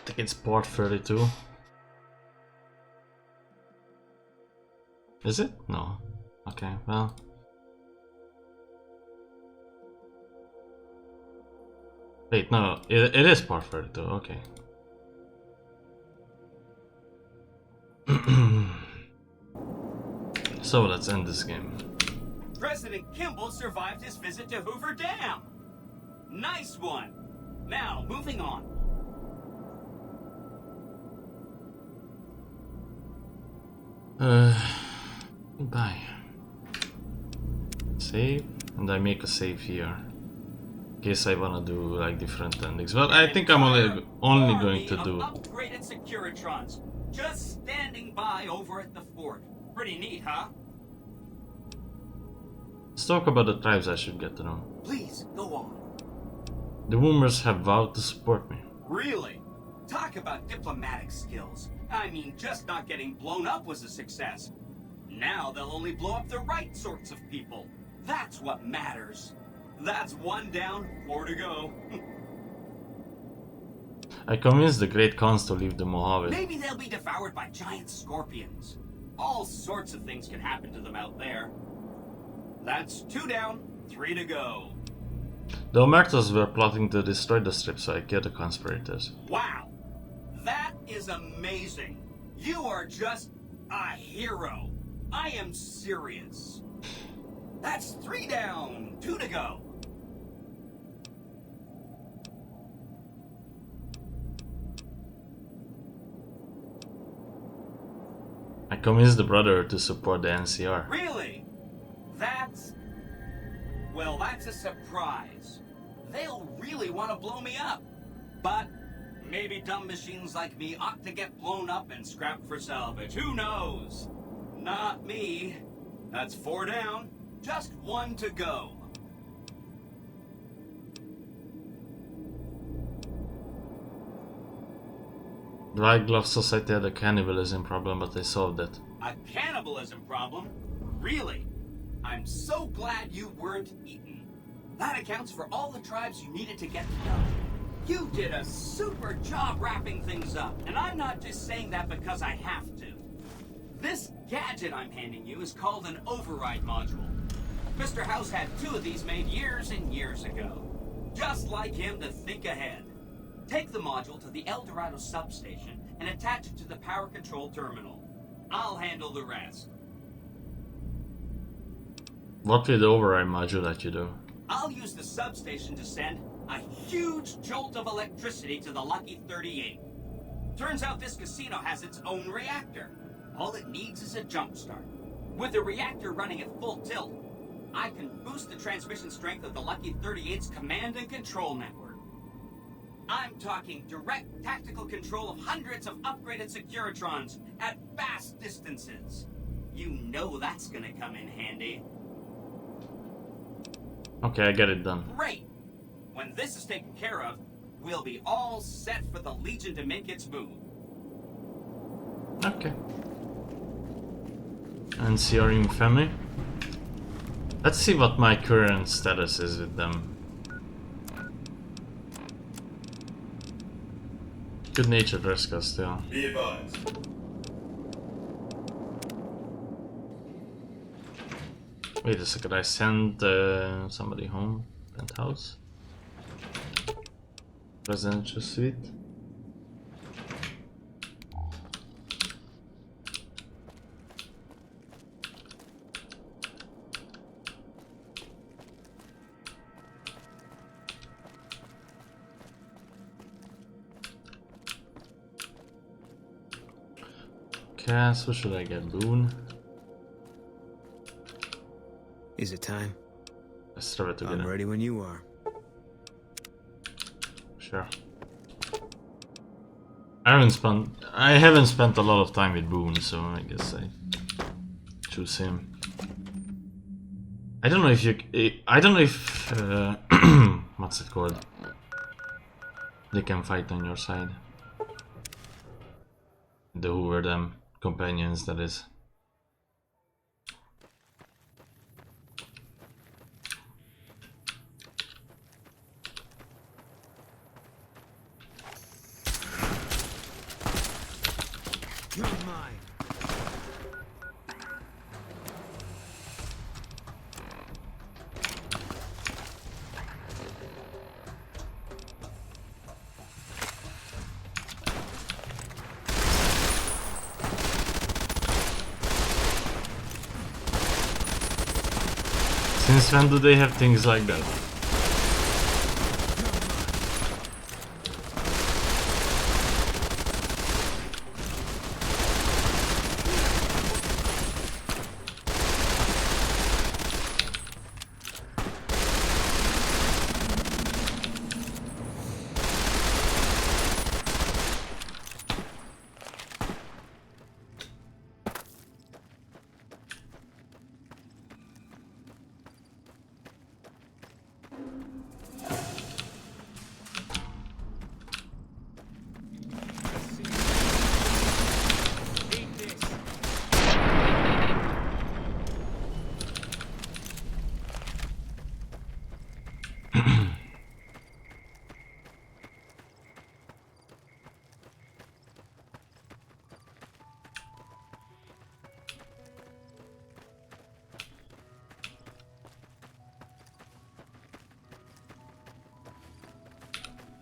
I think it's port 32. Is it? No. Okay, well. Wait, no, it is port 32, okay. So let's end this game. President Kimball survived his visit to Hoover Dam. Nice one. Now, moving on. Goodbye. Save, and I make a save here. In case I wanna do like different endings. Well, I think I'm only going to do. Upgraded Securitrons, just standing by over at the fort. Pretty neat, huh? Let's talk about the tribes I should get to know. Please, go on. The Woomers have vowed to support me. Really? Talk about diplomatic skills. I mean, just not getting blown up was a success. Now they'll only blow up the right sorts of people. That's what matters. That's 1 down, 4 to go. I convinced the Great Khans to leave the Mojave. Maybe they'll be devoured by giant scorpions. All sorts of things can happen to them out there. That's 2 down, 3 to go. The Omertas were plotting to destroy the strip, so I killed the conspirators. Wow! That is amazing! You are just a hero! I am serious. That's 3 down, 2 to go. I convinced the brother to support the NCR. Really? That's... Well, that's a surprise. They'll really want to blow me up. But maybe dumb machines like me ought to get blown up and scrapped for salvage. Who knows? Not me. That's 4 down. Just 1 to go. The White Glove Society had a cannibalism problem, but they solved it. A cannibalism problem? Really? I'm so glad you weren't eaten. That accounts for all the tribes you needed to get to know. You did a super job wrapping things up, and I'm not just saying that because I have to. This gadget I'm handing you is called an override module. Mr. House had 2 of these made years and years ago. Just like him to think ahead. Take the module to the El Dorado substation and attach it to the power control terminal. I'll handle the rest. What will the override module let you do? I'll use the substation to send a huge jolt of electricity to the Lucky 38. Turns out this casino has its own reactor. All it needs is a jump start. With the reactor running at full tilt, I can boost the transmission strength of the Lucky 38's command and control network. I'm talking direct tactical control of hundreds of upgraded Securitrons at vast distances. You know that's gonna come in handy. Okay, I get it done. Great! When this is taken care of, we'll be all set for the Legion to make its move. Okay. NCR in family. Let's see what my current status is with them. Good natured Reska still. Be advised. Wait a second, I sent somebody home. Penthouse. Presidential suite. Castle, should I get Boone? Is it time? Let's throw it together. I'm ready when you are. Sure. I haven't spent a lot of time with Boone, so I guess I choose him. I don't know if what's it called? They can fight on your side. The Hoover them companions, that is. You're mine. Since when do they have things like that?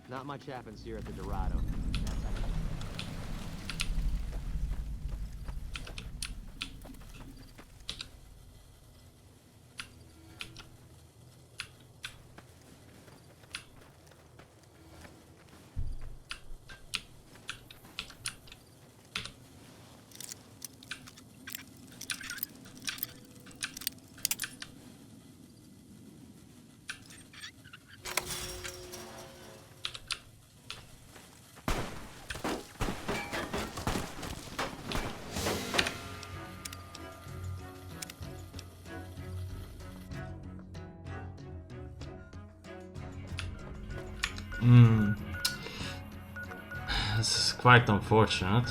Not much happens here at the Dorado. This is quite unfortunate.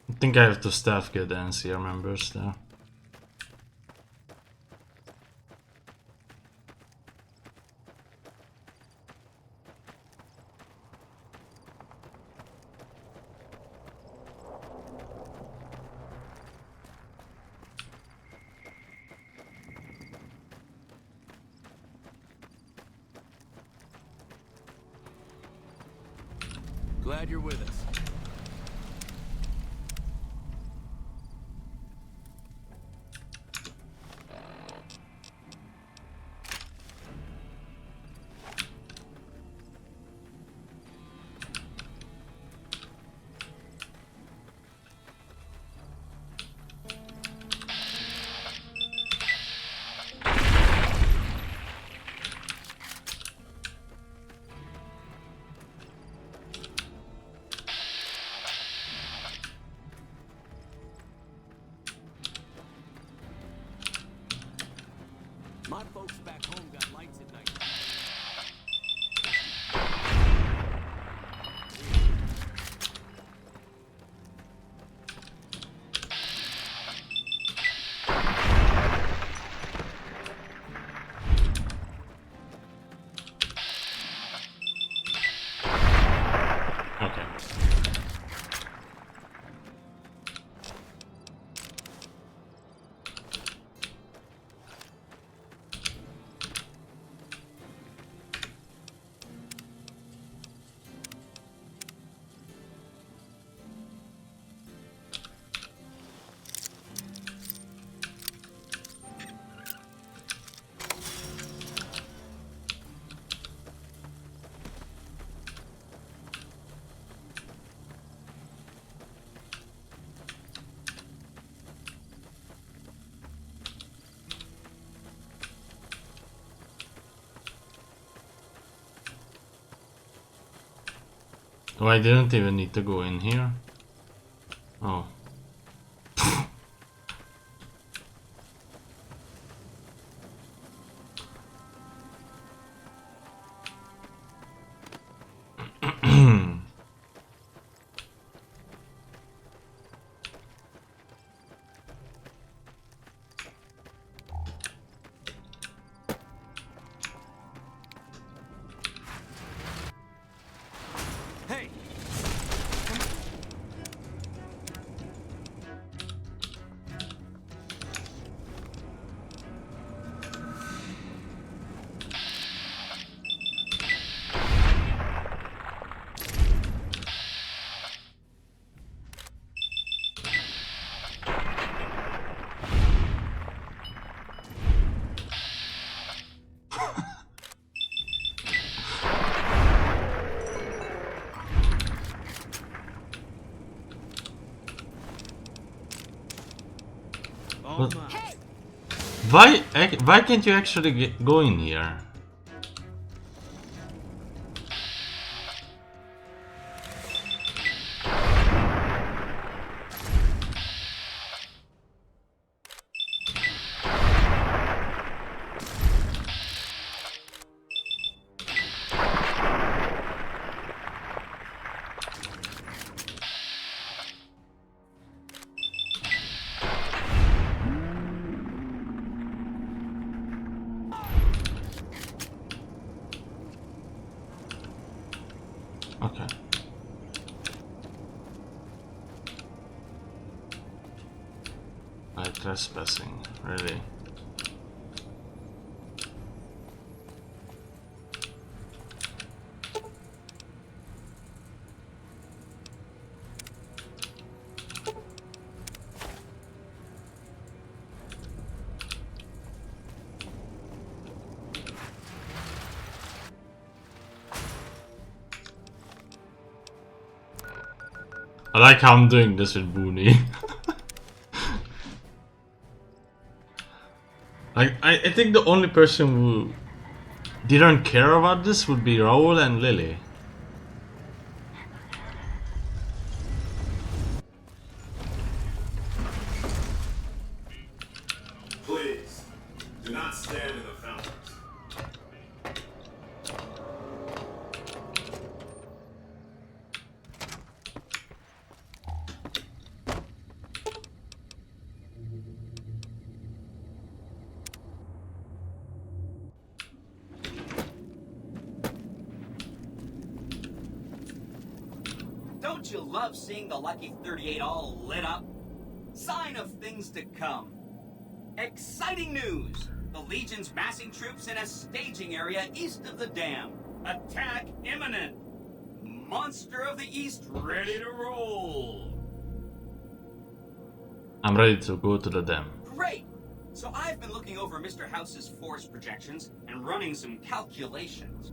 I think I have to staff get the NCR members there. Glad you're with us. My folks back home got lights at night. Okay. Oh, I didn't even need to go in here. Oh. Hey, oh What? my. Why can't you actually go in here? Okay. By trespassing, really? I like how I'm doing this with Booney. Like, I think the only person who didn't care about this would be Raoul and Lily. Please, do not stand in the fountains. Don't you love seeing the Lucky 38 all lit up? Sign of things to come. Exciting news! The Legion's massing troops in a staging area east of the dam. Attack imminent! Monster of the East ready to roll! I'm ready to go to the dam. Great! So I've been looking over Mr. House's force projections and running some calculations.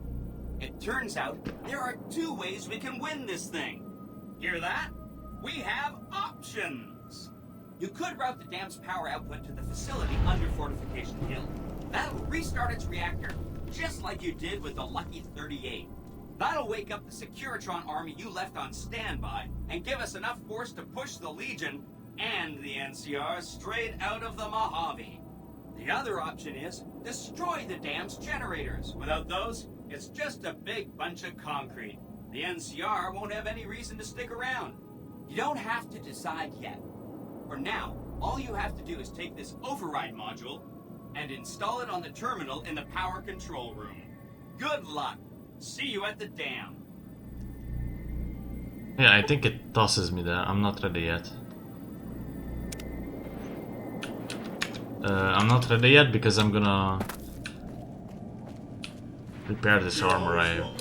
It turns out there are two ways we can win this thing. Hear that? We have options! You could route the dam's power output to the facility under Fortification Hill. That'll restart its reactor, just like you did with the Lucky 38. That'll wake up the Securitron army you left on standby and give us enough force to push the Legion and the NCR straight out of the Mojave. The other option is destroy the dam's generators. Without those, it's just a big bunch of concrete. The NCR won't have any reason to stick around. You don't have to decide yet. For now, all you have to do is take this override module and install it on the terminal in the power control room. Good luck. See you at the dam. Yeah, I think it tosses me there. I'm not ready yet. I'm not ready yet because I'm gonna repair this armor I have.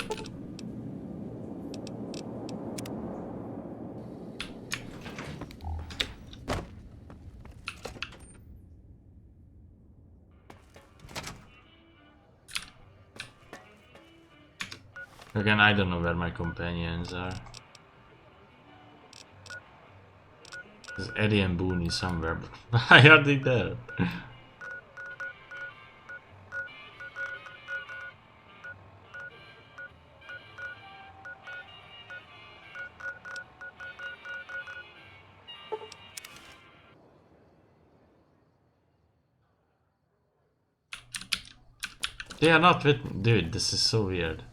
Again, I don't know where my companions are. There's Eddie and Booney somewhere, but why are they there? They are not with... Dude, this is so weird.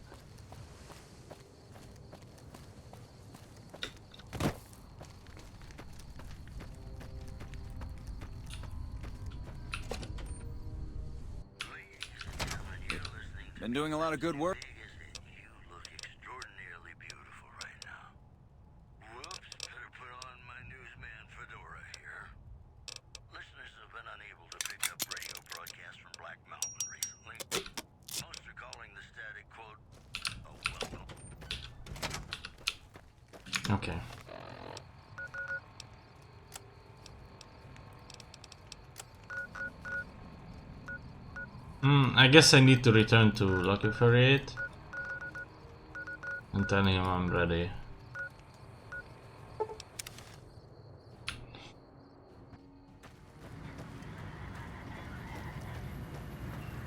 Been doing a lot of good work. You look extraordinarily beautiful right now. Whoops, better put on my newsman fedora here. Listeners have been unable to pick up radio broadcasts from Black Mountain recently. Most are calling the static quote a welcome. Okay. I guess I need to return to Lucky 38 and tell him I'm ready.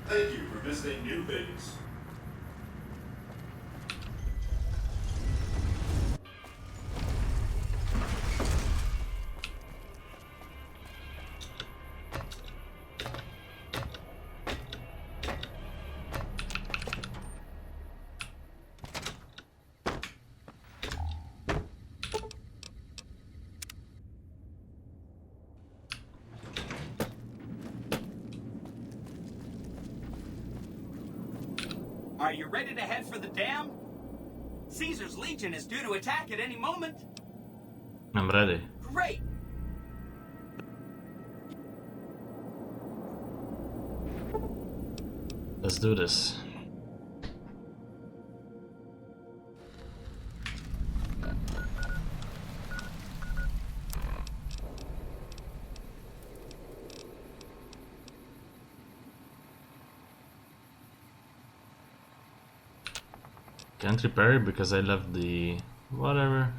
Thank you for visiting New Vegas. Are you ready to head for the dam? Caesar's Legion is due to attack at any moment. I'm ready. Great! Let's do this. Can't repair it because I left the... whatever.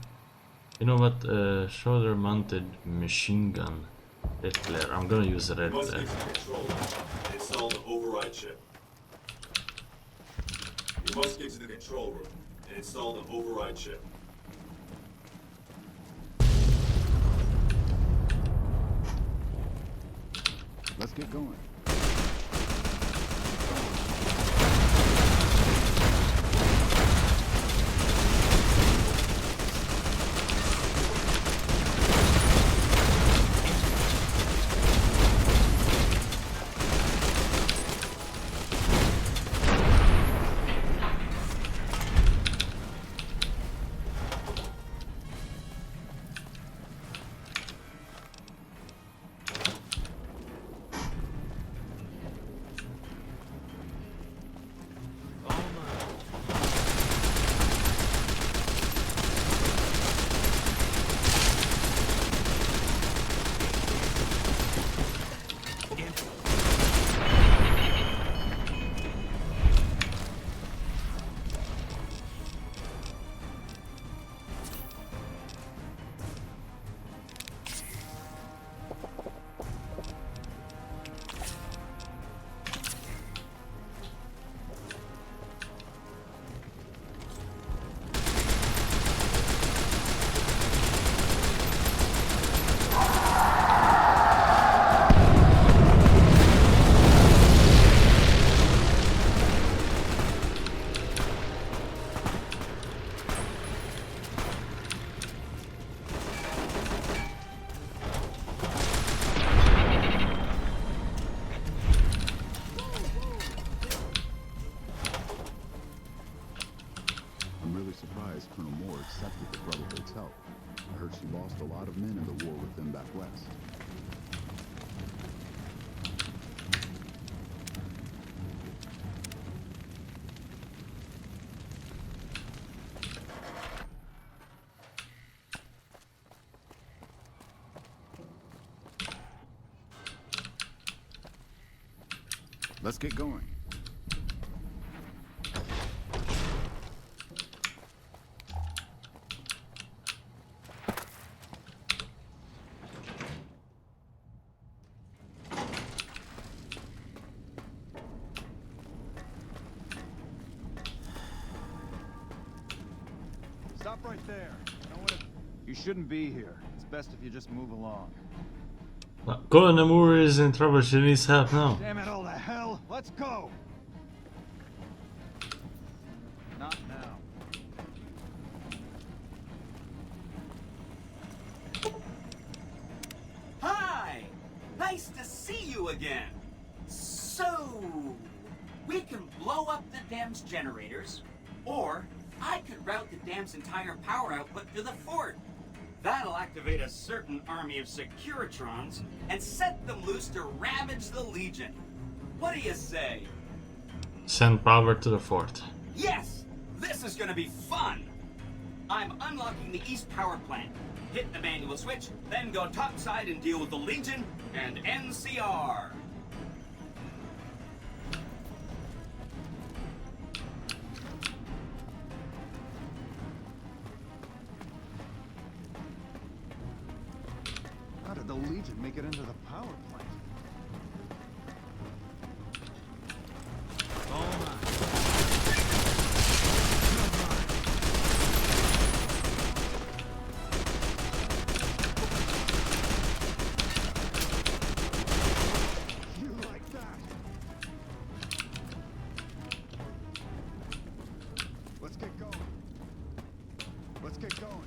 You know what? Shoulder mounted machine gun. Red flare. I'm gonna use the red You must flare. get to the control room and install the override chip. You must get to the control room and install the override chip. Let's get going. I'm really surprised Colonel Moore accepted the Brotherhood's help. I heard she lost a lot of men in the war with them back west. Let's get going. Stop right there. You shouldn't be here. It's best if you just move along. Colonel Moore is in trouble. She needs help now. Damn it all to hell. Let's go. Nice to see you again. So, we can blow up the dam's generators, or I could route the dam's entire power output to the fort. That'll activate a certain army of Securitrons and set them loose to ravage the Legion. What do you say? Send power to the fort. Yes! This is gonna be fun! I'm unlocking the East Power Plant. Hit the manual switch, then go topside and deal with the Legion and NCR. How did the Legion make it into the power plant? All mine. You like that? Let's get going. Let's get going.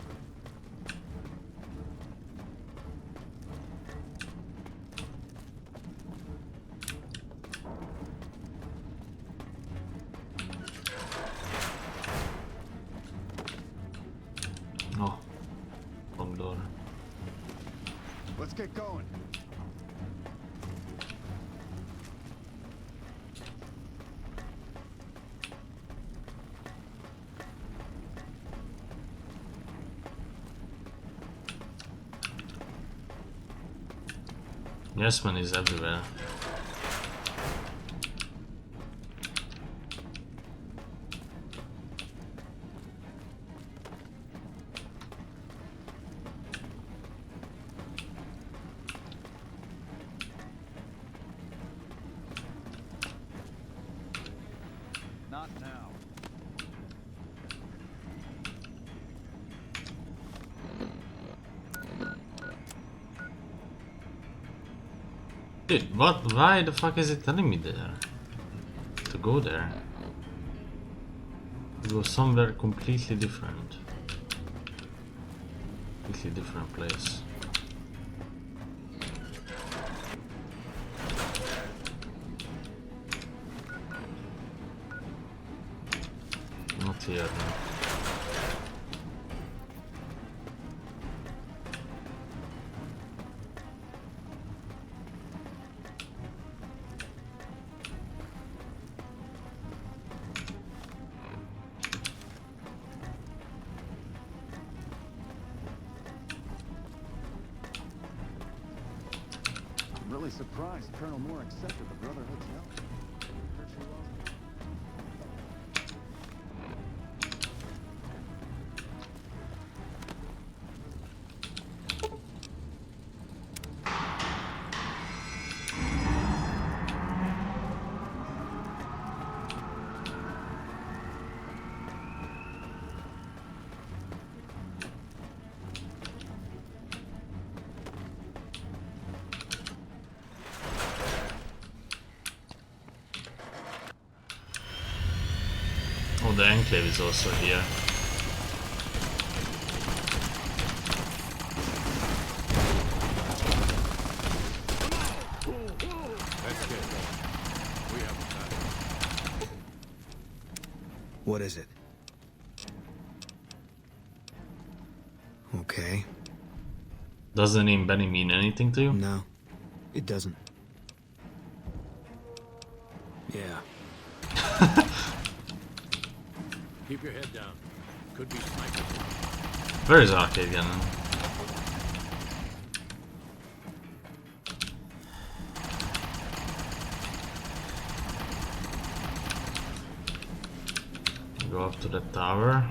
No. Wrong door. Let's get going. Yes, man, is everywhere. Not now. Dude, what? Why the fuck is it telling me there? To go there? It was somewhere completely different. Completely different place. Not here, no. I'm really surprised Colonel Moore accepted the Brotherhood's help. Heard she lost. Oh, the Enclave is also here. Let's get going. We have time. What is it? Okay. Does the name Benny mean anything to you? No, it doesn't. Yeah. Keep your head down. Could be snipers. Where is Arcade Cannon? Go up to the tower.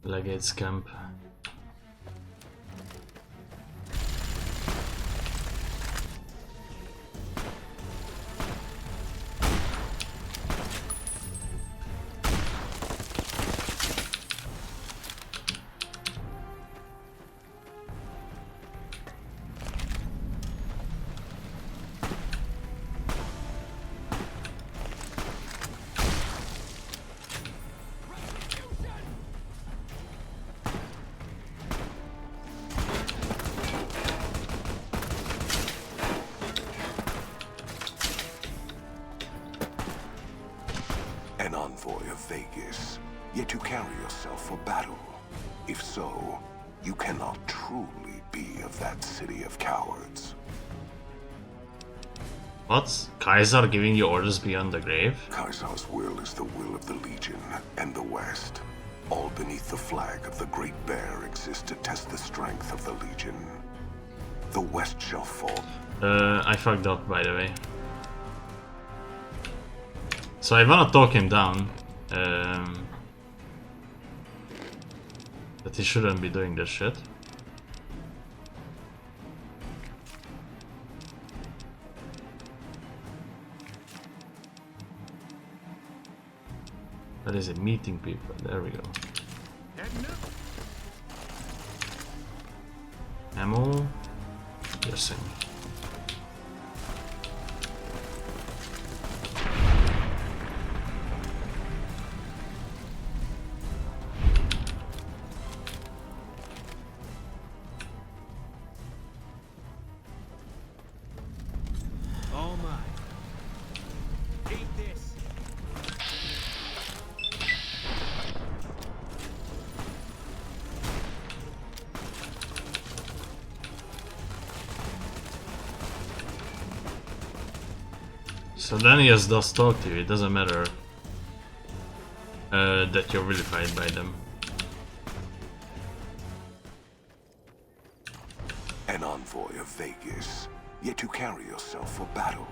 Legate's camp. An envoy of Vegas, yet you carry yourself for battle. If so, you cannot truly be of that city of cowards. What? Kaiser giving you orders beyond the grave? Kaiser's will is the will of the Legion and the West. All beneath the flag of the Great Bear exists to test the strength of the Legion. The West shall fall. I fucked up, by the way. So I wanna talk him down. That he shouldn't be doing this shit. That is it, meeting people. There we go. Ammo. Piercing. Oh my. Eat this. So Daniels does talk to you, it doesn't matter that you're vilified by them. An envoy of Vegas, yet you carry yourself for battle.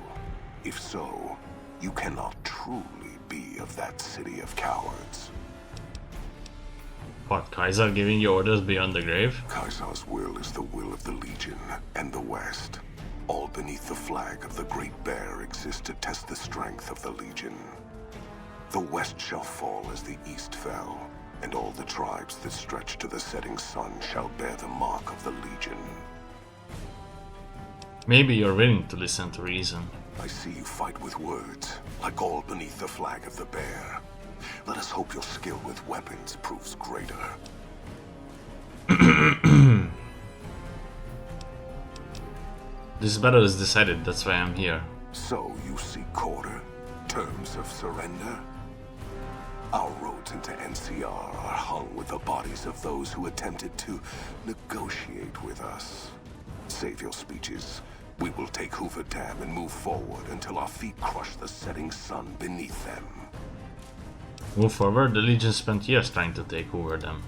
If so, you cannot truly be of that city of cowards. What, Kaiser giving you orders beyond the grave? Kaiser's will is the will of the Legion and the West. All beneath the flag of the Great Bear exists to test the strength of the Legion. The West shall fall as the East fell, and all the tribes that stretch to the setting sun shall bear the mark of the Legion. Maybe you're willing to listen to reason. I see you fight with words, like all beneath the flag of the Bear. Let us hope your skill with weapons proves greater. This battle is decided, that's why I'm here. So you seek quarter? Terms of surrender? Our roads into NCR are hung with the bodies of those who attempted to negotiate with us. Save your speeches. We will take Hoover Dam and move forward until our feet crush the setting sun beneath them. Move forward, the Legion spent years trying to take over them.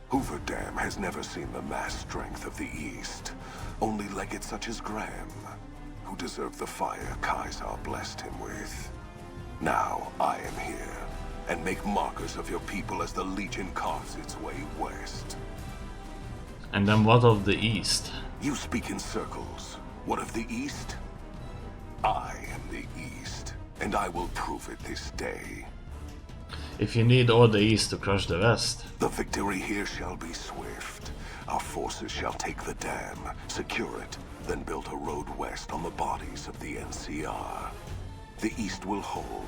Hoover Dam has never seen the mass strength of the East. Only legates such as Graham, who deserve the fire Kaiser blessed him with. Now I am here, and make markers of your people as the Legion carves its way west. And then what of the East? You speak in circles. What of the East? I am the East, and I will prove it this day. If you need all the East to crush the West. The victory here shall be swift. Our forces shall take the dam, secure it, then build a road west on the bodies of the NCR. The East will hold.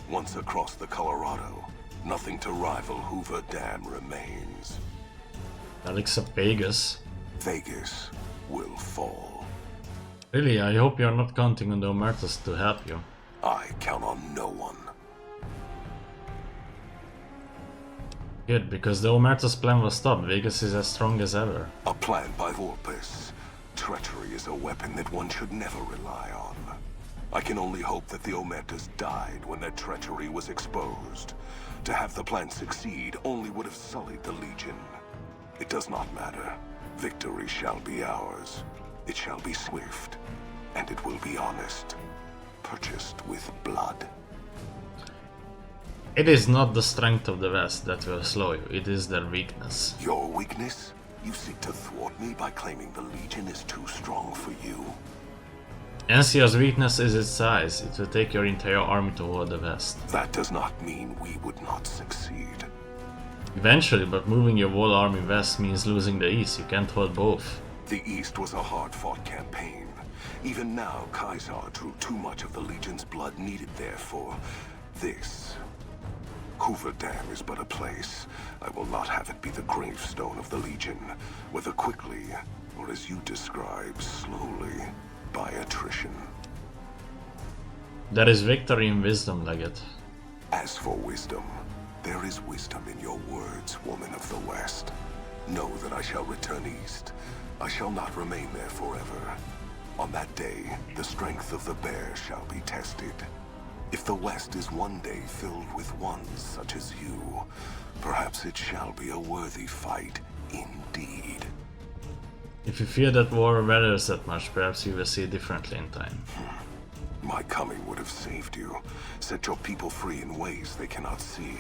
Once across the Colorado, nothing to rival Hoover Dam remains. Well, except Vegas. Vegas will fall. Really, I hope you're not counting on the Omertas to help you. I count on no one. Good, because the Omerta's plan was stopped. Vegas is as strong as ever. A plan by Vorpus. Treachery is a weapon that one should never rely on. I can only hope that the Omertas died when their treachery was exposed. To have the plan succeed only would have sullied the Legion. It does not matter. Victory shall be ours. It shall be swift, and it will be honest. Purchased with blood. It is not the strength of the West that will slow you, it is their weakness. Your weakness? You seek to thwart me by claiming the Legion is too strong for you. NCR's weakness is its size. It will take your entire army to hold the West. That does not mean we would not succeed. Eventually, but moving your whole army west means losing the East. You can't hold both. The East was a hard-fought campaign. Even now, Kaiser drew too much of the Legion's blood needed there for this. Hoover Dam is but a place. I will not have it be the gravestone of the Legion, whether quickly, or as you describe, slowly, by attrition. There is victory in wisdom, Legate. As for wisdom, there is wisdom in your words, woman of the West. Know that I shall return east. I shall not remain there forever. On that day, the strength of the bear shall be tested. If the West is one day filled with ones such as you, perhaps it shall be a worthy fight indeed. If you fear that war matters that much, perhaps you will see it differently in time. My coming would have saved you, set your people free in ways they cannot see.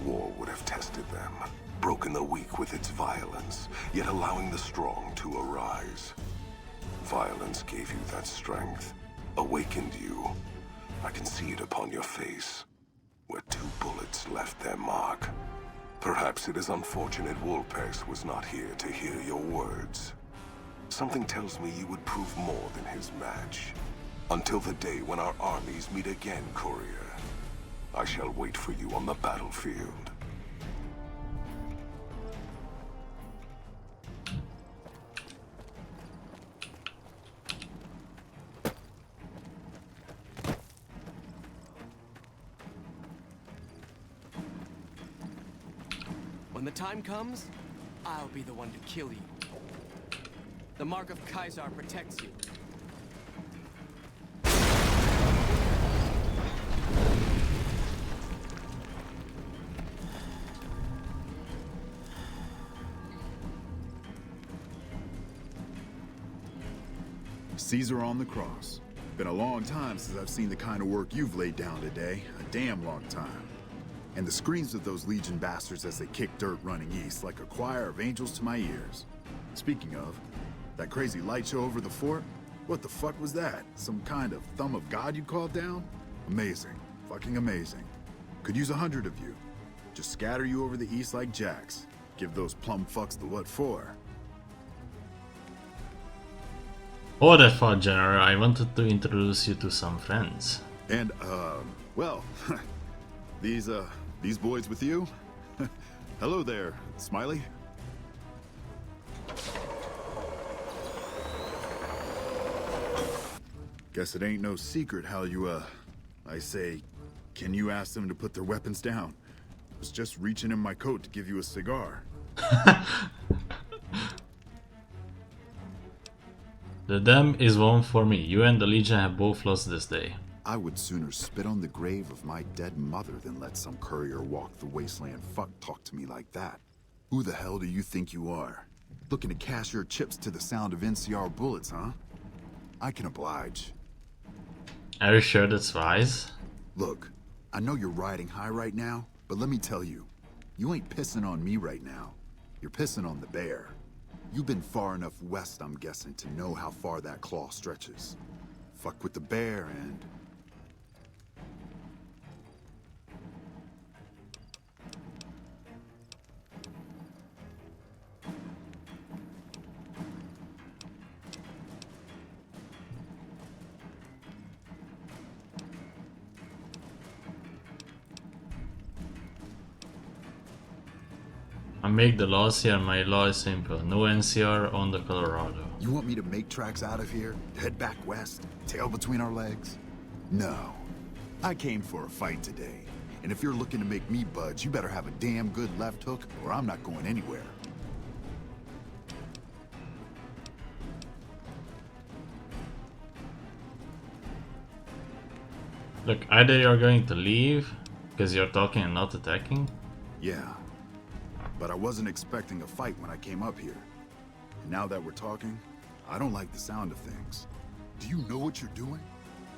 War would have tested them, broken the weak with its violence, yet allowing the strong to arise. Violence gave you that strength, awakened you. I can see it upon your face, where 2 bullets left their mark. Perhaps it is unfortunate Wolpers was not here to hear your words. Something tells me you would prove more than his match. Until the day when our armies meet again, Courier, I shall wait for you on the battlefield. When the time comes, I'll be the one to kill you. The mark of Kaiser protects you. Caesar on the cross. Been a long time since I've seen the kind of work you've laid down today. A damn long time. And the screams of those Legion bastards as they kick dirt running east like a choir of angels to my ears. Speaking of, that crazy light show over the fort? What the fuck was that? Some kind of thumb of God you called down? Amazing. Fucking amazing. Could use 100 of you. Just scatter you over the east like jacks. Give those plum fucks the what for. Oh, that thought, General. I wanted to introduce you to some friends. And, well, these boys with you? Hello there, Smiley. Guess it ain't no secret how you, I say, can you ask them to put their weapons down? Was just reaching in my coat to give you a cigar. The dam is one for me. You and the Legion have both lost this day. I would sooner spit on the grave of my dead mother than let some courier walk the wasteland fuck talk to me like that. Who the hell do you think you are? Looking to cash your chips to the sound of NCR bullets, huh? I can oblige. Are you sure that's wise? Look, I know you're riding high right now, but let me tell you, you ain't pissing on me right now. You're pissing on the bear. You've been far enough west, I'm guessing, to know how far that claw stretches. Fuck with the bear and... I make the laws here, my law is simple. No NCR on the Colorado. You want me to make tracks out of here? Head back west? Tail between our legs? No. I came for a fight today. And if you're looking to make me budge, you better have a damn good left hook, or I'm not going anywhere. Look, either you're going to leave, because you're talking and not attacking. Yeah. But I wasn't expecting a fight when I came up here. And now that we're talking, I don't like the sound of things. Do you know what you're doing?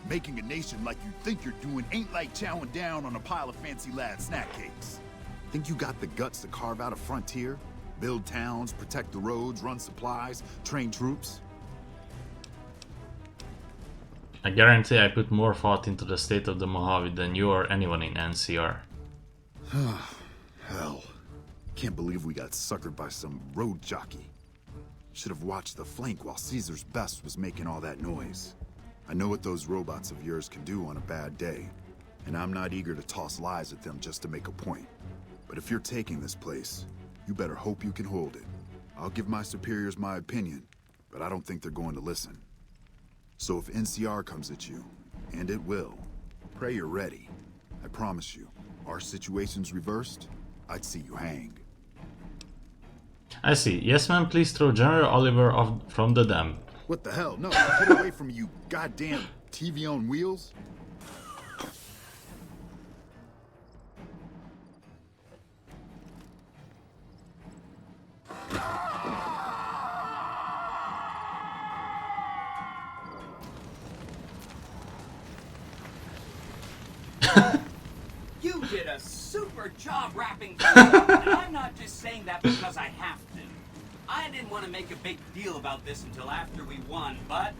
Making a nation like you think you're doing ain't like chowing down on a pile of fancy lad snack cakes. Think you got the guts to carve out a frontier? Build towns, protect the roads, run supplies, train troops? I guarantee I put more thought into the state of the Mojave than you or anyone in NCR. Hell. Can't believe we got suckered by some road jockey. Should have watched the flank while Caesar's best was making all that noise. I know what those robots of yours can do on a bad day, and I'm not eager to toss lies at them just to make a point. But if you're taking this place, you better hope you can hold it. I'll give my superiors my opinion, but I don't think they're going to listen. So if NCR comes at you, and it will, pray you're ready. I promise you, our situation's reversed, I'd see you hang. I see. Yes, ma'am, please throw General Oliver off from the dam. What the hell? No, get away from me, you goddamn TV on wheels. You did a super job wrapping things up, and I'm not just saying that because I have to. I didn't want to make a big deal about this until after we won, but,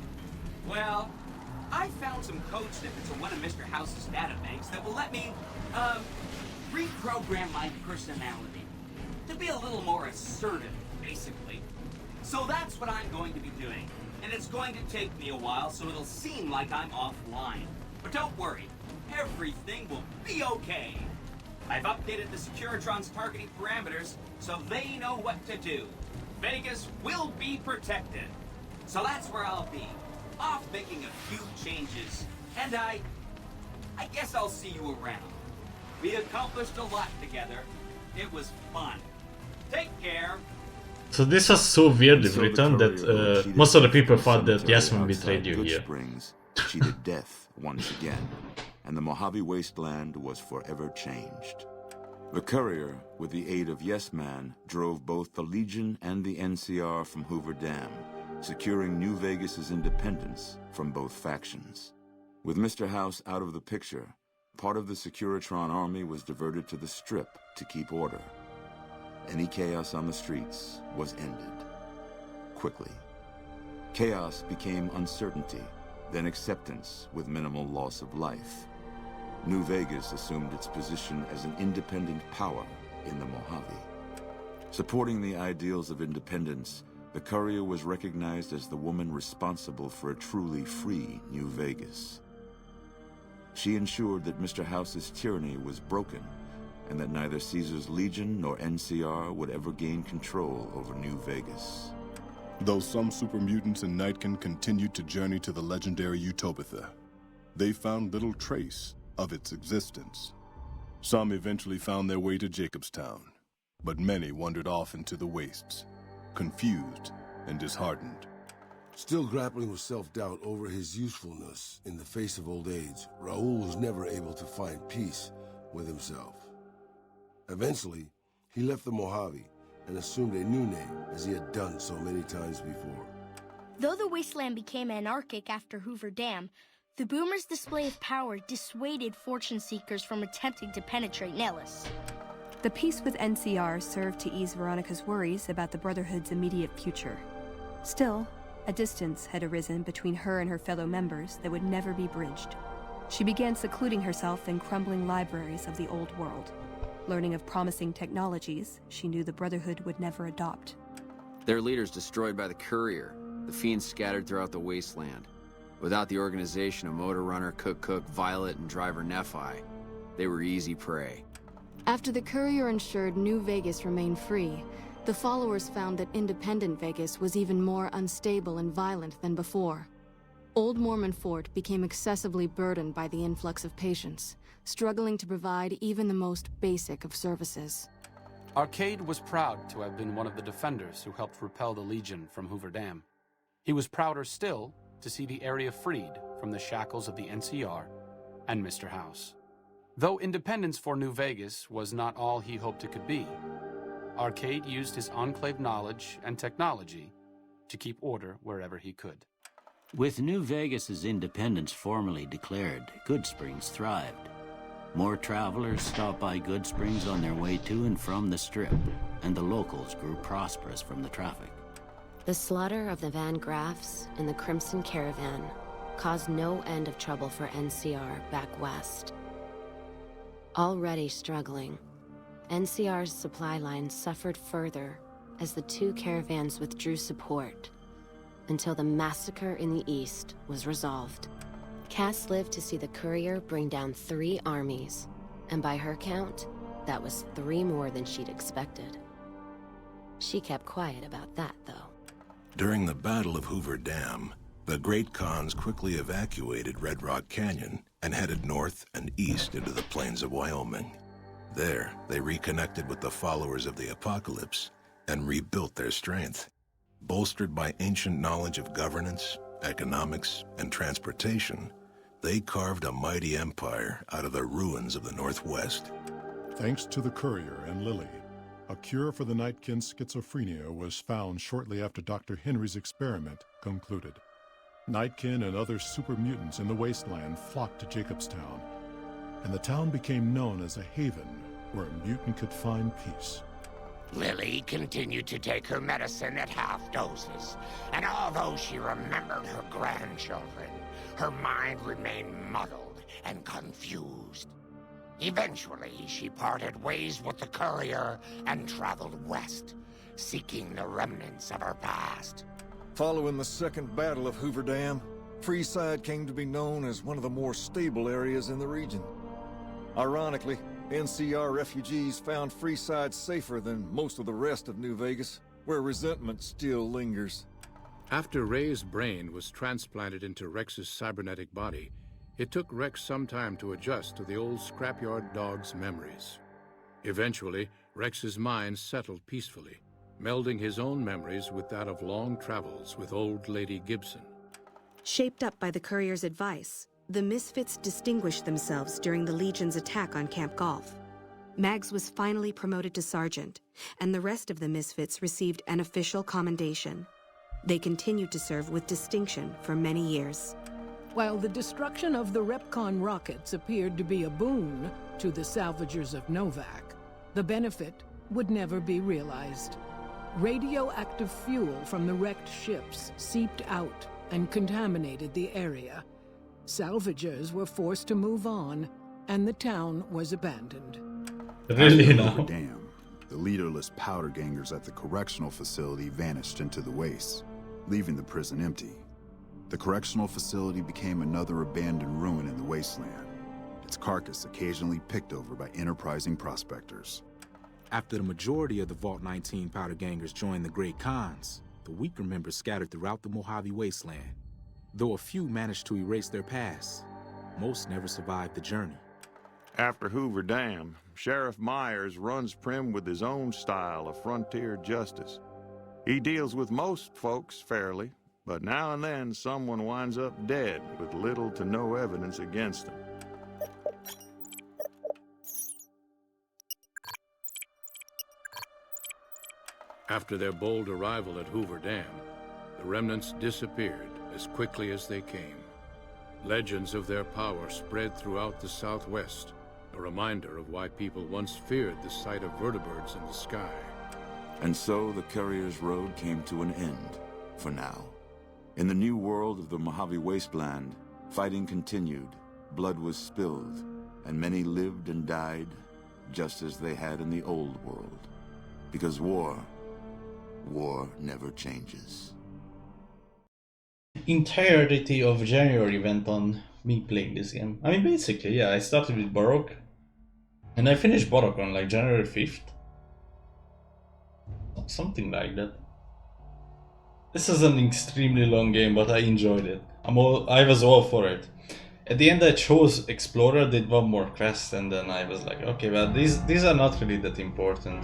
well, I found some code snippets in one of Mr. House's databanks that will let me, reprogram my personality to be a little more assertive, basically. So that's what I'm going to be doing, and it's going to take me a while, so it'll seem like I'm offline. But don't worry, everything will be okay. I've updated the Securitron's targeting parameters so they know what to do. Vegas will be protected. So that's where I'll be, off making a few changes. And I guess I'll see you around. We accomplished a lot together. It was fun. Take care. So this was so weirdly written that most of the people thought that Yasmin betrayed you here. Springs cheated death once again, and the Mojave wasteland was forever changed. The courier, with the aid of Yes Man, drove both the Legion and the NCR from Hoover Dam, securing New Vegas's independence from both factions. With Mr. House out of the picture, part of the Securitron army was diverted to the Strip to keep order. Any chaos on the streets was ended. Quickly. Chaos became uncertainty, then acceptance with minimal loss of life. New Vegas assumed its position as an independent power in the Mojave. Supporting the ideals of independence, the courier was recognized as the woman responsible for a truly free New Vegas. She ensured that Mr. House's tyranny was broken, and that neither Caesar's Legion nor NCR would ever gain control over New Vegas. Though some super mutants in Nightkin continued to journey to the legendary Utopia, they found little trace of its existence. Some eventually found their way to Jacobstown, but many wandered off into the wastes, confused and disheartened. Still grappling with self-doubt over his usefulness in the face of old age, Raul was never able to find peace with himself. Eventually, he left the Mojave and assumed a new name, as he had done so many times before. Though the wasteland became anarchic after Hoover Dam, the Boomers' display of power dissuaded fortune seekers from attempting to penetrate Nellis. The peace with NCR served to ease Veronica's worries about the Brotherhood's immediate future. Still, a distance had arisen between her and her fellow members that would never be bridged. She began secluding herself in crumbling libraries of the old world. Learning of promising technologies she knew the Brotherhood would never adopt. Their leaders destroyed by the courier, the fiends scattered throughout the wasteland. Without the organization of Motor Runner, Cook, Violet, and Driver Nephi, they were easy prey. After the courier ensured New Vegas remained free, the followers found that independent Vegas was even more unstable and violent than before. Old Mormon Fort became excessively burdened by the influx of patients, struggling to provide even the most basic of services. Arcade was proud to have been one of the defenders who helped repel the Legion from Hoover Dam. He was prouder still to see the area freed from the shackles of the NCR and Mr. House. Though independence for New Vegas was not all he hoped it could be, Arcade used his Enclave knowledge and technology to keep order wherever he could. With New Vegas's independence formally declared, Goodsprings thrived. More travelers stopped by Goodsprings on their way to and from the Strip, and the locals grew prosperous from the traffic. The slaughter of the Van Graffs and the Crimson Caravan caused no end of trouble for NCR back west. Already struggling, NCR's supply line suffered further as the two caravans withdrew support until the massacre in the east was resolved. Cass lived to see the courier bring down 3 armies, and by her count, that was 3 more than she'd expected. She kept quiet about that, though. During the Battle of Hoover Dam, the Great Khans quickly evacuated Red Rock Canyon and headed north and east into the plains of Wyoming. There, they reconnected with the followers of the Apocalypse and rebuilt their strength. Bolstered by ancient knowledge of governance, economics, and transportation, they carved a mighty empire out of the ruins of the Northwest. Thanks to the courier and Lily, a cure for the Nightkin's schizophrenia was found shortly after Dr. Henry's experiment concluded. Nightkin and other super mutants in the wasteland flocked to Jacobstown, and the town became known as a haven where a mutant could find peace. Lily continued to take her medicine at half doses, and although she remembered her grandchildren, her mind remained muddled and confused. Eventually, she parted ways with the courier and traveled west, seeking the remnants of her past. Following the Second Battle of Hoover Dam, Freeside came to be known as one of the more stable areas in the region. Ironically, NCR refugees found Freeside safer than most of the rest of New Vegas, where resentment still lingers. After Ray's brain was transplanted into Rex's cybernetic body, it took Rex some time to adjust to the old scrapyard dog's memories. Eventually, Rex's mind settled peacefully, melding his own memories with that of long travels with old Lady Gibson. Shaped up by the courier's advice, the Misfits distinguished themselves during the Legion's attack on Camp Golf. Mags was finally promoted to sergeant, and the rest of the Misfits received an official commendation. They continued to serve with distinction for many years. While the destruction of the Repcon rockets appeared to be a boon to the salvagers of Novak, the benefit would never be realized. Radioactive fuel from the wrecked ships seeped out and contaminated the area. Salvagers were forced to move on, and the town was abandoned. Really now? Damn. The leaderless powder gangers at the correctional facility vanished into the wastes, leaving the prison empty. The correctional facility became another abandoned ruin in the wasteland, its carcass occasionally picked over by enterprising prospectors. After the majority of the Vault 19 powder gangers joined the Great Khans, the weaker members scattered throughout the Mojave Wasteland. Though a few managed to erase their past, most never survived the journey. After Hoover Dam, Sheriff Myers runs Prim with his own style of frontier justice. He deals with most folks fairly, but now and then someone winds up dead with little to no evidence against them. After their bold arrival at Hoover Dam, the remnants disappeared as quickly as they came. Legends of their power spread throughout the Southwest, a reminder of why people once feared the sight of vertibirds in the sky. And so the Courier's Road came to an end, for now. In the new world of the Mojave Wasteland, fighting continued, blood was spilled, and many lived and died just as they had in the old world. Because war never changes. Entirety of January went on me playing this game. I mean, basically, yeah, I started with Borok, and I finished Borok on like January 5th. Something like that. This is an extremely long game, but I enjoyed it. I was all for it. At the end I chose Explorer, did one more quest, and then I was like, okay, well, these are not really that important.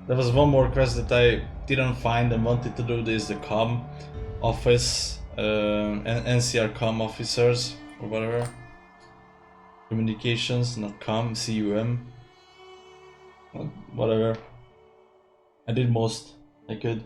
There was one more quest that I didn't find and wanted to do. This, the COM office, NCR COM officers, or whatever. Communications, not COM, CUM. Whatever. I did most I could.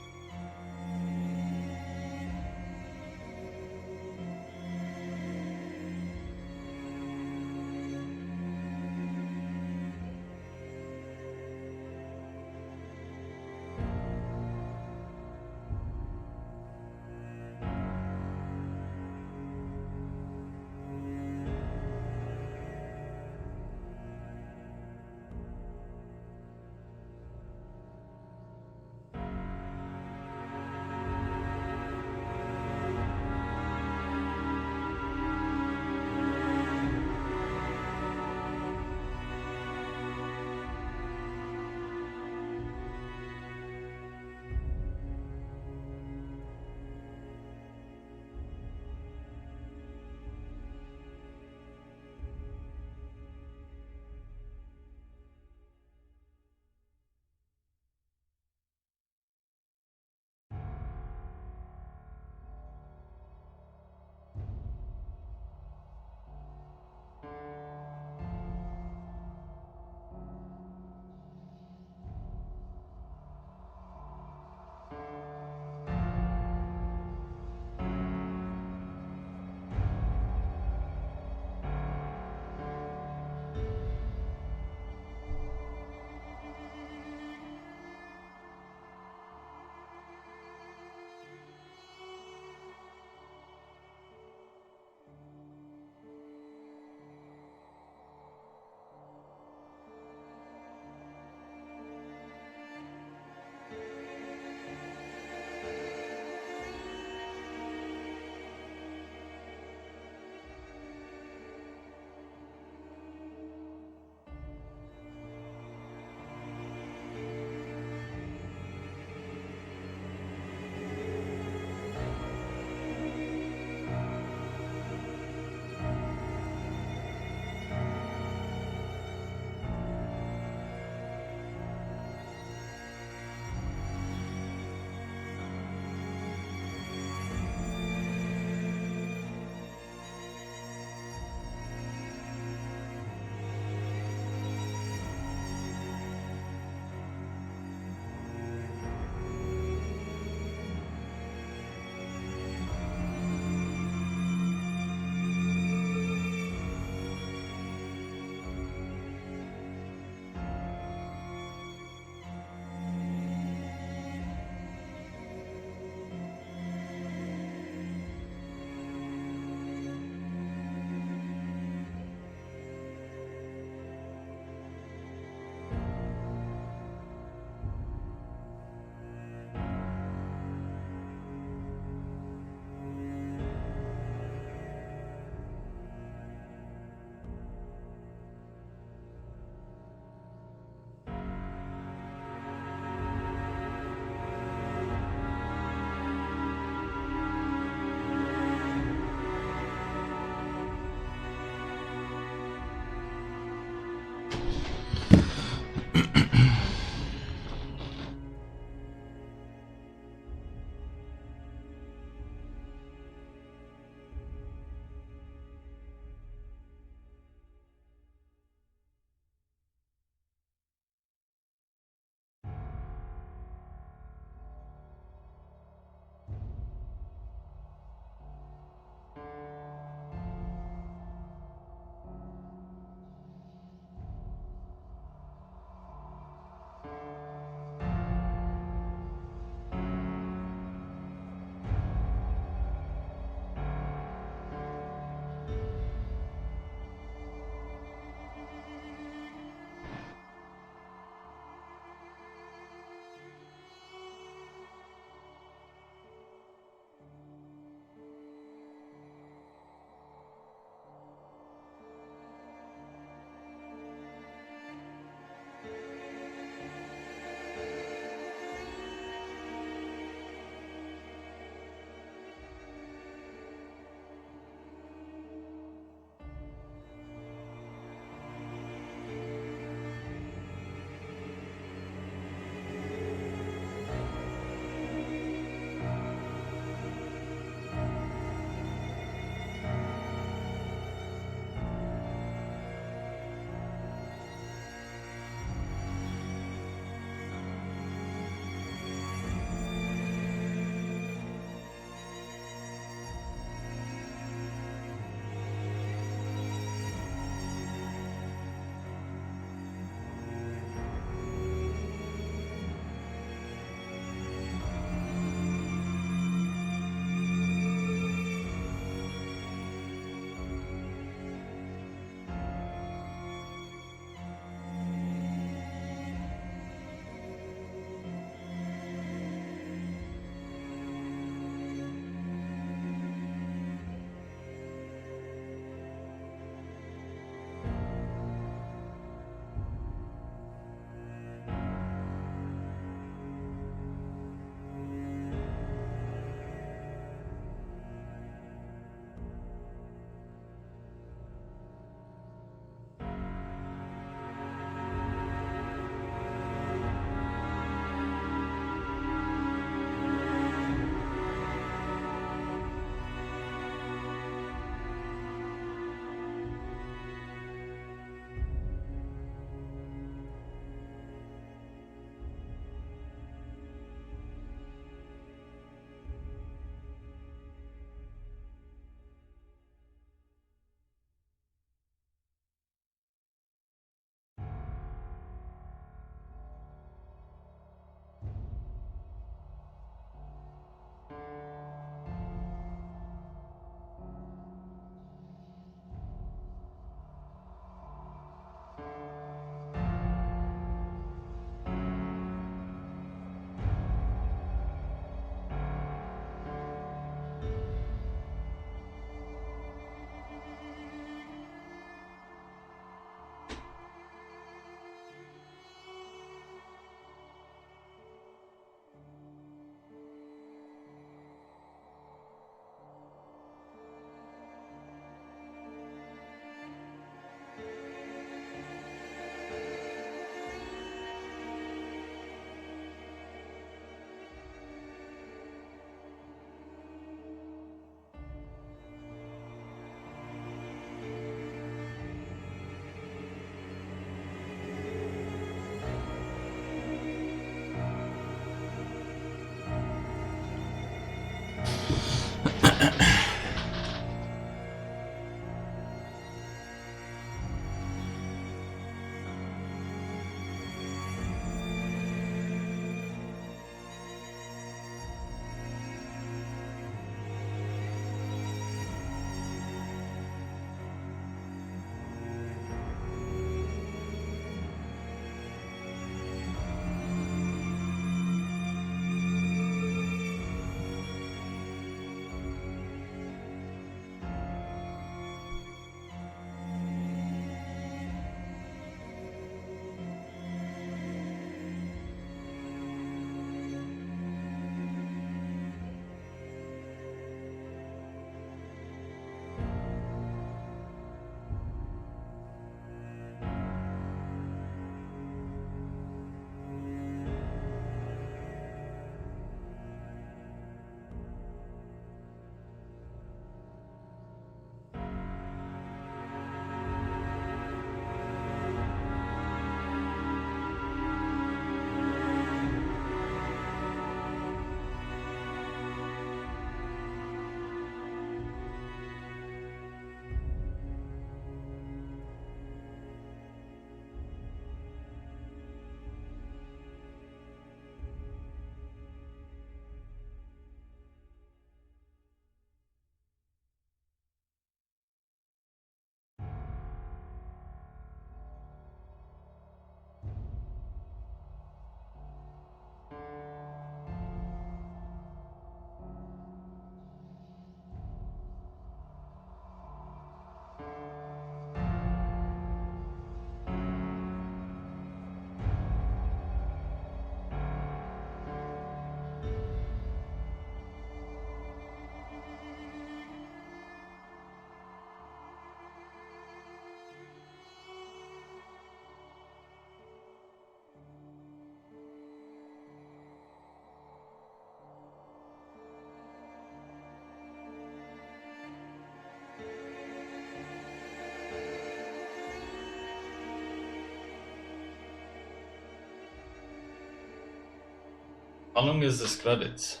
How long is this credits?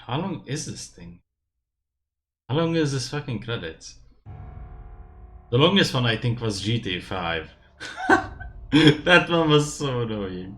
How long is this thing? How long is this fucking credits? The longest one I think was GTA 5. That one was so annoying.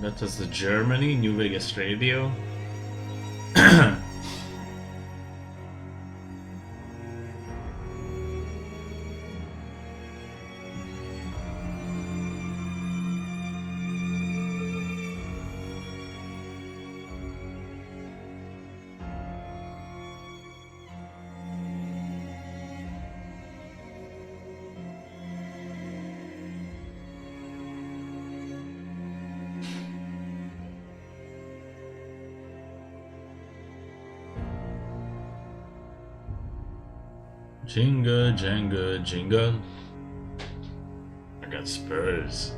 That was the Germany, New Vegas radio. Jingle, jangle, jingle. I got spurs.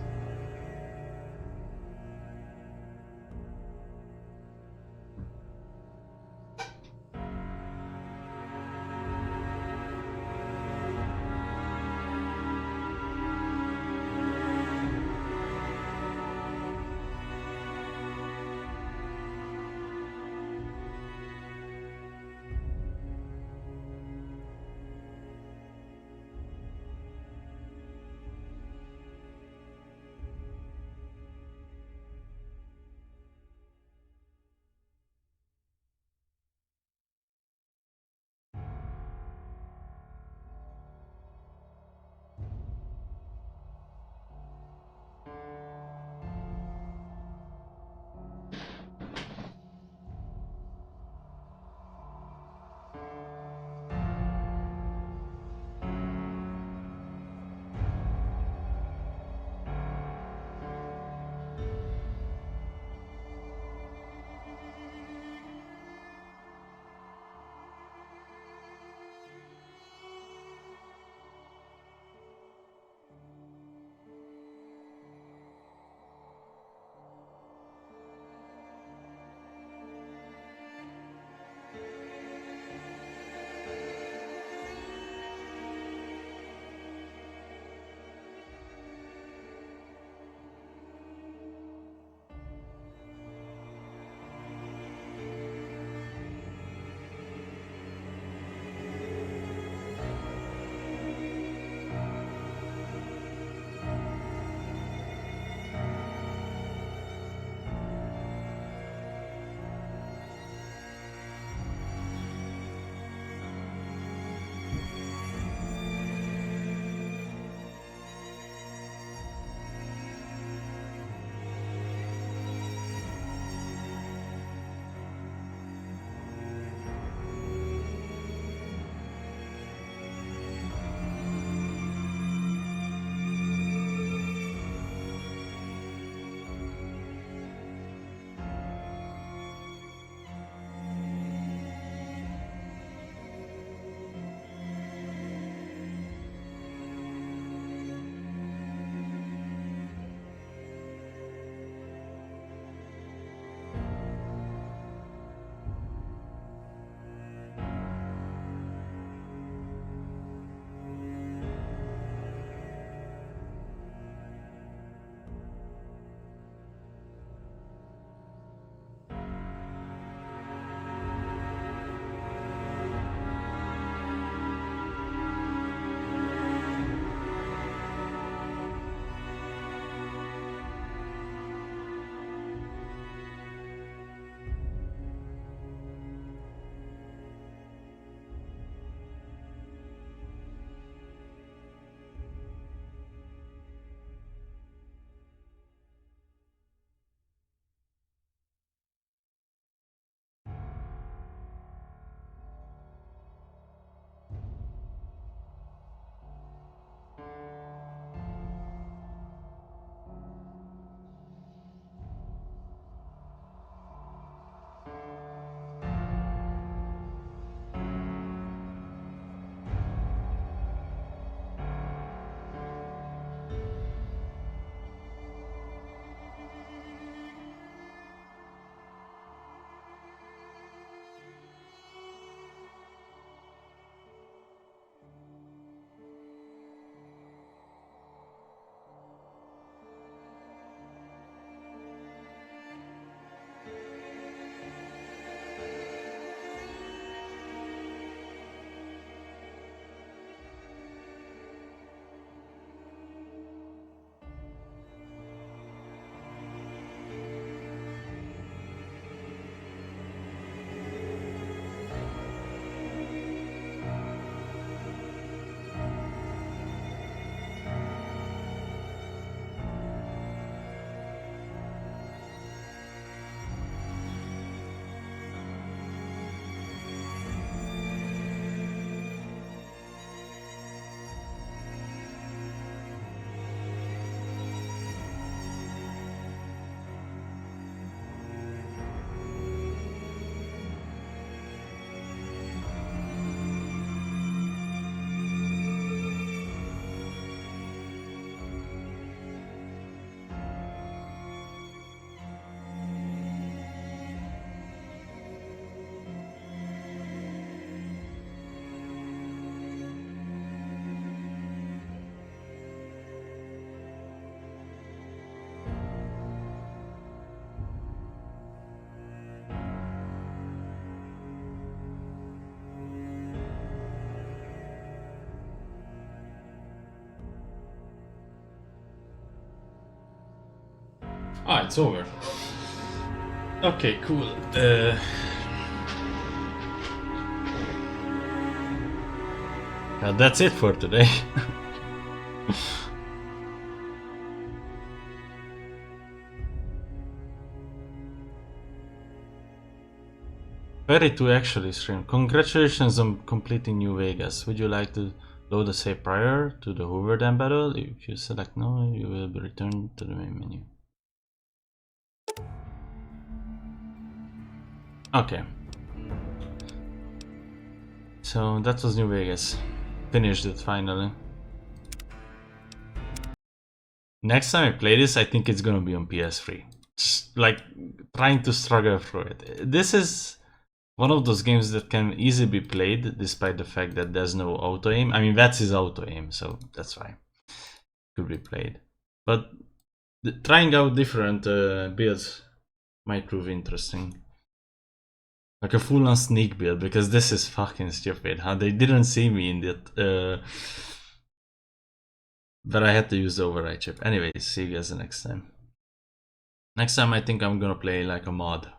Ah, it's over. Okay, cool. That's it for today. Very to actually stream. Congratulations on completing New Vegas. Would you like to load a save prior to the Hoover Dam battle? If you select no, you will be returned to the main menu. Okay. So that was New Vegas. Finished it finally. Next time I play this, I think it's gonna be on PS3. Just like trying to struggle through it. This is one of those games that can easily be played despite the fact that there's no auto aim. I mean, that's his auto aim, so that's why it could be played. But trying out different builds might prove interesting. Like a full-on sneak build, because this is fucking stupid, huh? They didn't see me in that, but I had to use the override chip. Anyways, see you guys the next time. Next time I think I'm gonna play like a mod.